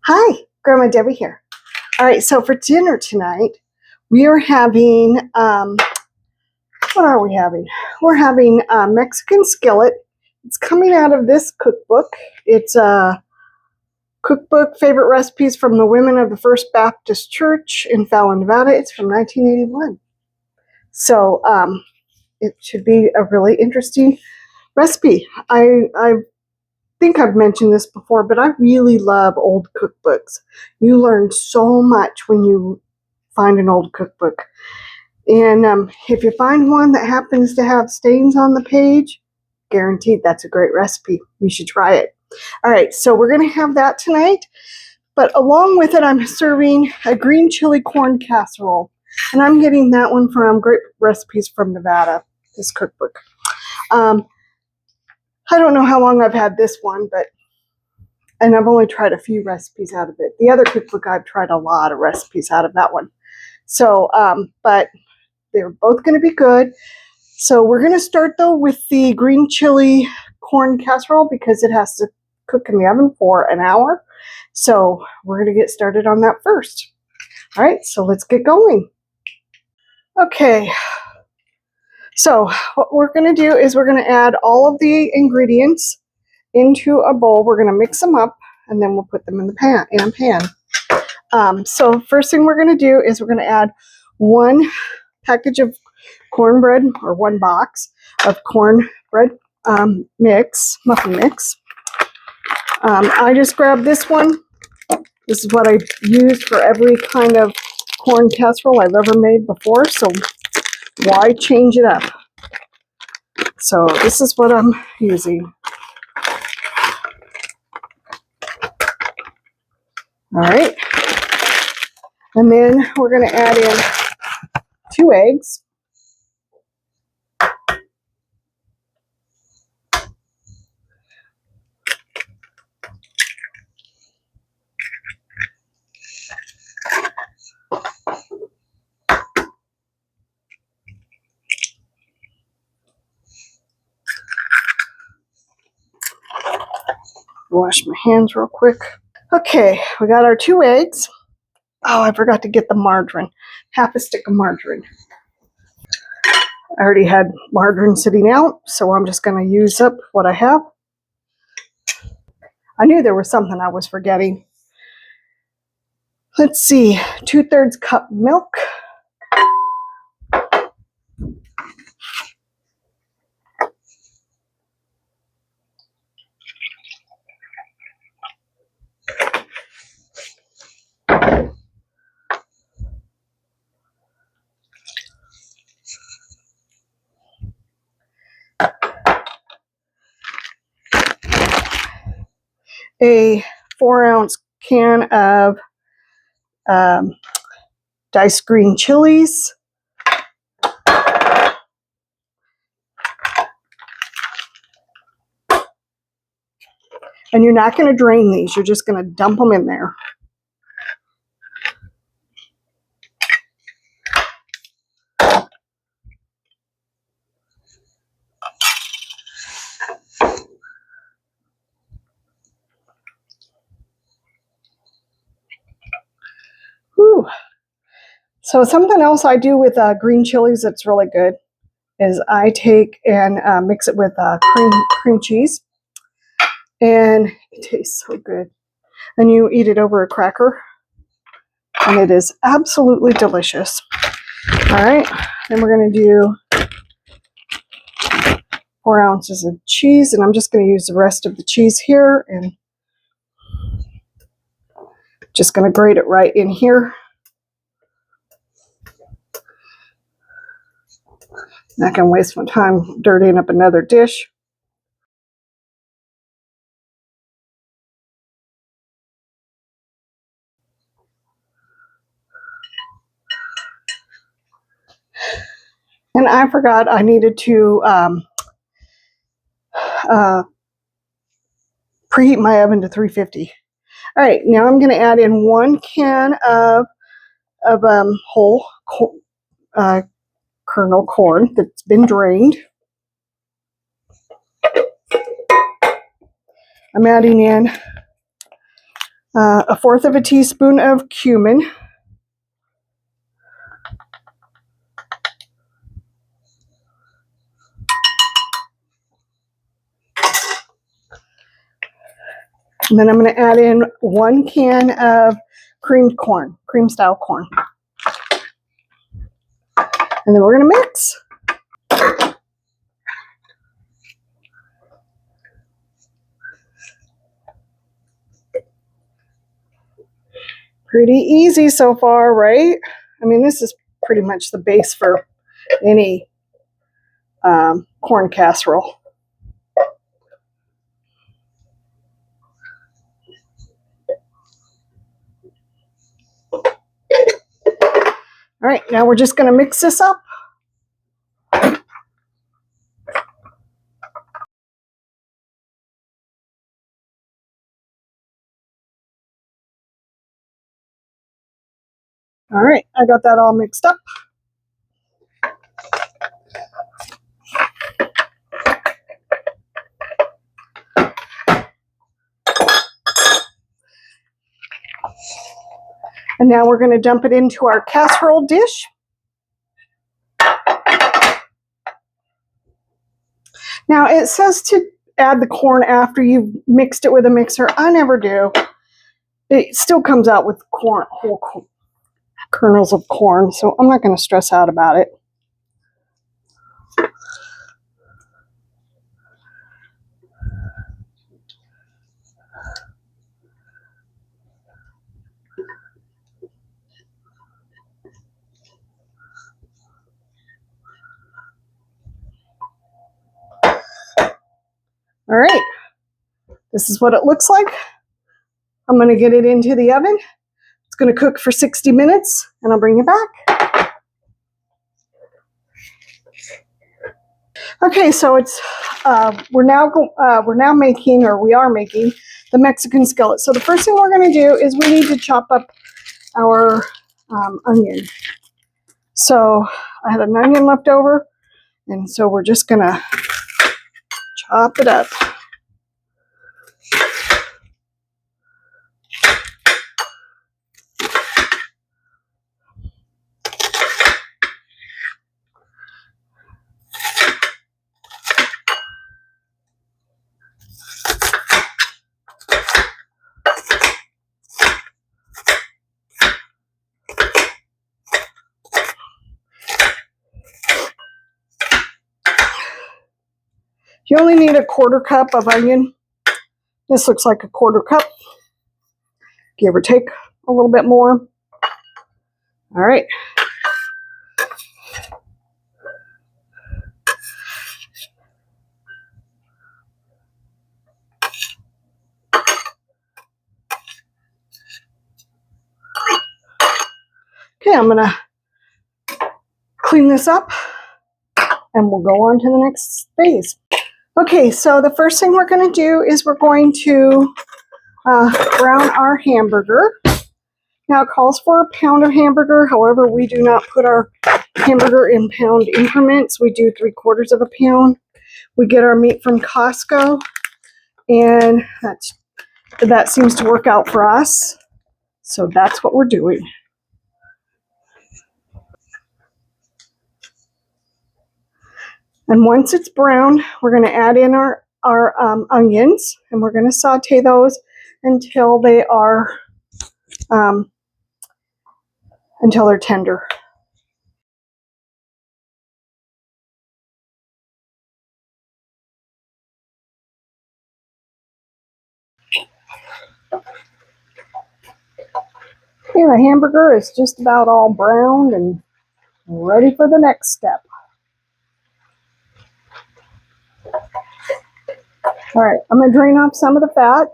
Hi, Grandma Debbie here. All right, so for dinner tonight, we are having, what are we having? We're having Mexican skillet. It's coming out of this cookbook. It's a cookbook, Favorite Recipes from the Women of the First Baptist Church in Fallon, Nevada. It's from 1981. So it should be a really interesting recipe. I think I've mentioned this before, but I really love old cookbooks. You learn so much when you find an old cookbook. And if you find one that happens to have stains on the page, guaranteed that's a great recipe. You should try it. All right, so we're going to have that tonight. But along with it, I'm serving a green chili corn casserole. And I'm getting that one from Great Recipes from Nevada, this cookbook. I don't know how long I've had this one, and I've only tried a few recipes out of it. The other cookbook, I've tried a lot of recipes out of that one. So, but they're both going to be good. So we're going to start, though, with the green chili corn casserole because it has to cook in the oven for an hour. So we're going to get started on that first. All right, so let's get going. Okay. So what we're going to do is we're going to add all of the ingredients into a bowl. We're going to mix them up, and then we'll put them in a pan. So first thing we're going to do is we're going to add one package of cornbread, or one box of cornbread muffin mix. I just grabbed this one. This is what I use for every kind of corn casserole I've ever made before, so why change it up? So this is what I'm using. All right. And then we're going to add in 2 eggs. Wash my hands real quick. Okay, we got our 2 eggs. Oh, I forgot to get the margarine. Half a stick of margarine. I already had margarine sitting out, so I'm just going to use up what I have. I knew there was something I was forgetting. Let's see, 2/3 cup milk. A 4-ounce can of diced green chilies. And you're not going to drain these. You're just going to dump them in there. Whew. So something else I do with green chilies that's really good is I take and mix it with cream cheese. And it tastes so good. And you eat it over a cracker. And it is absolutely delicious. All right. Then we're going to do 4 ounces of cheese. And I'm just going to use the rest of the cheese here. And just going to grate it right in here. Not going to waste my time dirtying up another dish. And I forgot I needed to preheat my oven to 350. All right, now I'm going to add in 1 can of whole kernel corn that's been drained. I'm adding in 1/4 of a teaspoon of cumin. And then I'm going to add in 1 can of creamed corn, cream style corn. And then we're going to mix. Pretty easy so far, right? I mean, this is pretty much the base for any corn casserole. All right, now we're just going to mix this up. All right, I got that all mixed up. And now we're going to dump it into our casserole dish. Now it says to add the corn after you've mixed it with a mixer. I never do. It still comes out with corn, whole kernels of corn, so I'm not going to stress out about it. All right, this is what it looks like. I'm going to get it into the oven. It's going to cook for 60 minutes, and I'll bring you back. Okay, so it's we are making the Mexican skillet. So the first thing we're going to do is we need to chop up our onion. So I had an onion left over, and so we're just going to chop it up. You only need 1/4 cup of onion. This looks like 1/4 cup, give or take a little bit more. All right. Okay, I'm going to clean this up, and we'll go on to the next phase. Okay, so the first thing we're going to do is we're going to brown our hamburger. Now it calls for a pound of hamburger. However, we do not put our hamburger in pound increments. We do 3/4 of a pound. We get our meat from Costco, and that seems to work out for us. So that's what we're doing. And once it's brown, we're going to add in our onions, and we're going to saute those until they are until they're tender. Okay, the hamburger is just about all browned and ready for the next step. All right, I'm going to drain off some of the fat.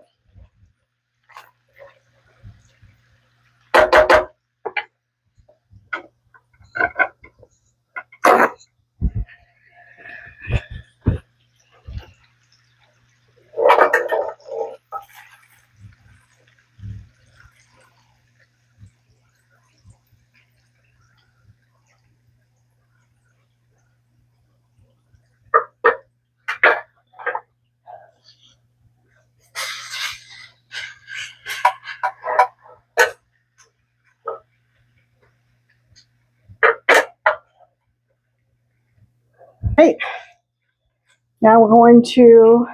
Now we're going to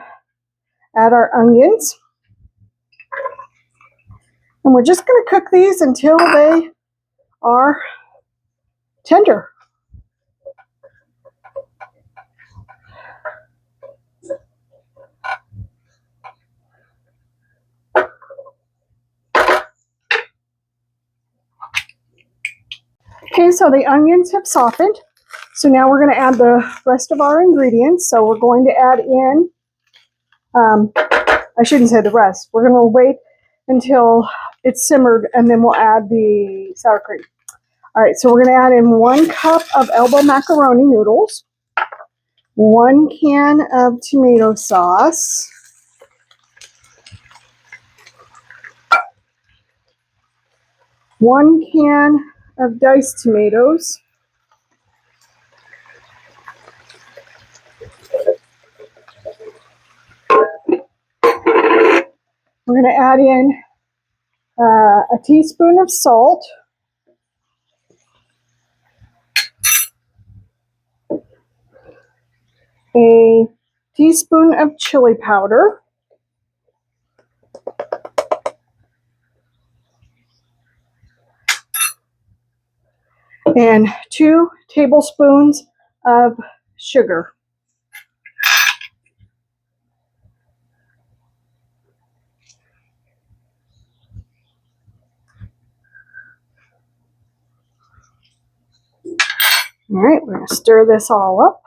add our onions. And we're just going to cook these until they are tender. Okay, so the onions have softened. So now we're going to add the rest of our ingredients. So we're going to add in, I shouldn't say the rest. We're going to wait until it's simmered and then we'll add the sour cream. All right, so we're going to add in 1 cup of elbow macaroni noodles, 1 can of tomato sauce, 1 can of diced tomatoes, we're going to add in a teaspoon of salt, a teaspoon of chili powder, and 2 tablespoons of sugar. All right, we're going to stir this all up.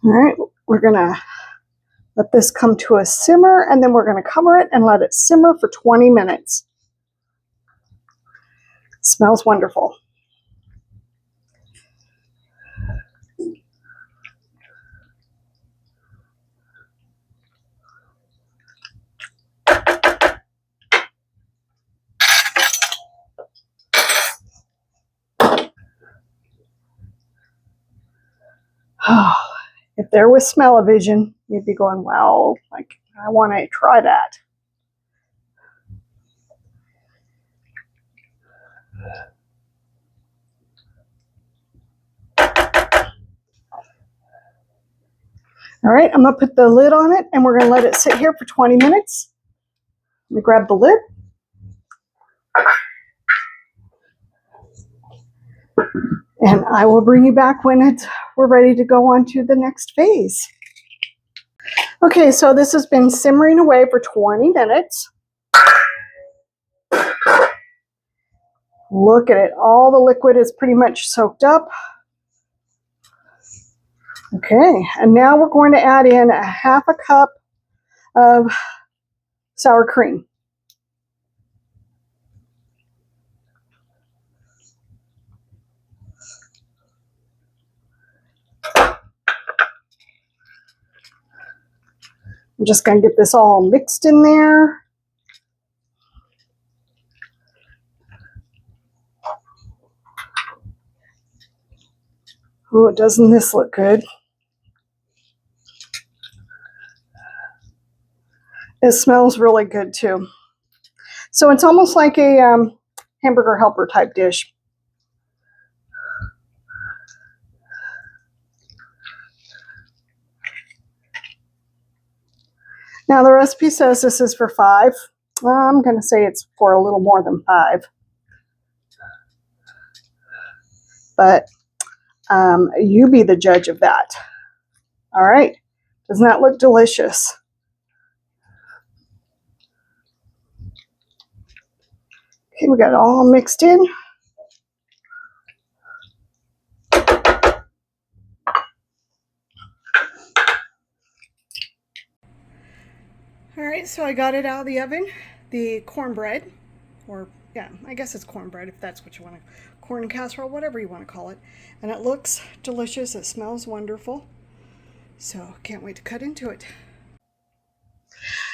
All right, we're going to let this come to a simmer, and then we're going to cover it and let it simmer for 20 minutes. It smells wonderful. If there was smell-o-vision, you'd be going, wow, like, I want to try that. All right, I'm going to put the lid on it, and we're going to let it sit here for 20 minutes. Let me grab the lid. And I will bring you back when we're ready to go on to the next phase. Okay, so this has been simmering away for 20 minutes. Look at it, all the liquid is pretty much soaked up. Okay, and now we're going to add in a 1/2 cup of sour cream. I'm just going to get this all mixed in there. Oh, doesn't this look good? It smells really good too. So it's almost like a hamburger helper type dish. Now the recipe says this is for 5. I'm going to say it's for a little more than 5. But you be the judge of that. All right. Doesn't that look delicious? Okay, we got it all mixed in. All right, so I got it out of the oven. The cornbread, or yeah, I guess it's cornbread if that's what you want to, corn casserole, whatever you want to call it. And it looks delicious. It smells wonderful. So can't wait to cut into it.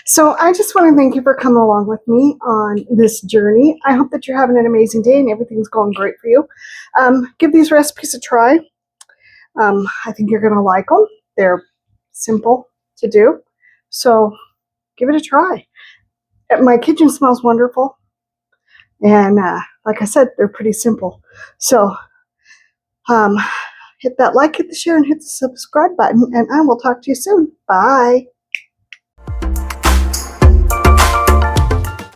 So I just want to thank you for coming along with me on this journey. I hope that you're having an amazing day and everything's going great for you. Give these recipes a try. I think you're going to like them. They're simple to do. So give it a try. My kitchen smells wonderful. And like I said, they're pretty simple. So hit that like, hit the share, and hit the subscribe button. And I will talk to you soon. Bye.